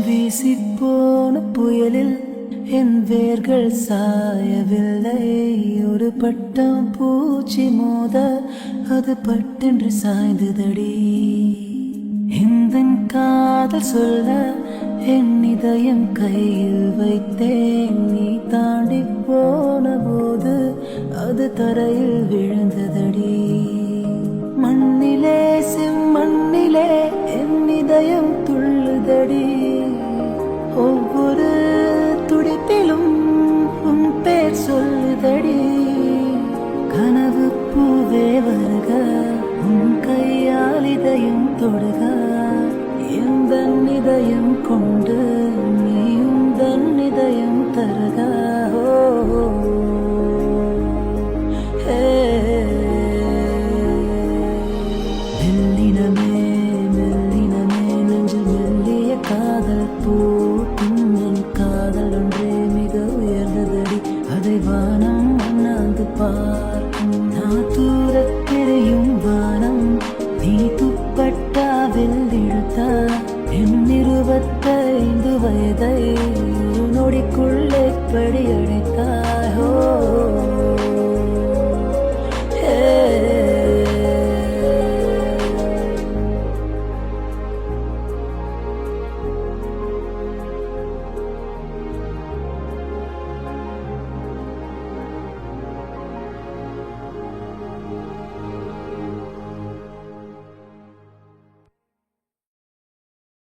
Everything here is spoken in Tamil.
வீசிப்போன புயலில் என் வேர்கள் சாயவில்லை. ஒரு பட்டம் பூச்சி மோத அது பட்டென்று சாய்ந்ததடி. இந்த காதல் சொல்ல என் இதயம் கையில் வைத்தேன். நீ தாண்டி போன போது அது தரையில் விழுந்ததடி. மண்ணிலே செம்மண்ணிலே என் இதயம் துள்ளுதடி. ஒவ்வொரு துடிப்பிலும் உன் பேர் சொல்லுதடி. கனவு பூவே வருக, உன் கையால் இதயம் தொடுக. எந்த இதயம் கொண்டு நீ உந்தன் இதயம் தருக. மெல்லினமே மெல்லினமே நெஞ்சு மெல்லிய காதல் பூட்டும். என் காதல் ஒன்றே மிக உயர்ந்ததடி. அதை வானம் அண்ணாந்து பார்க்கும். நான் தூரத் தெரியும் வானம் நீ துப்பட்டாவில் இழுத்தா. என் 25 வயதை ஒரு நொடிக்குள்ளே படி அடைத்தா.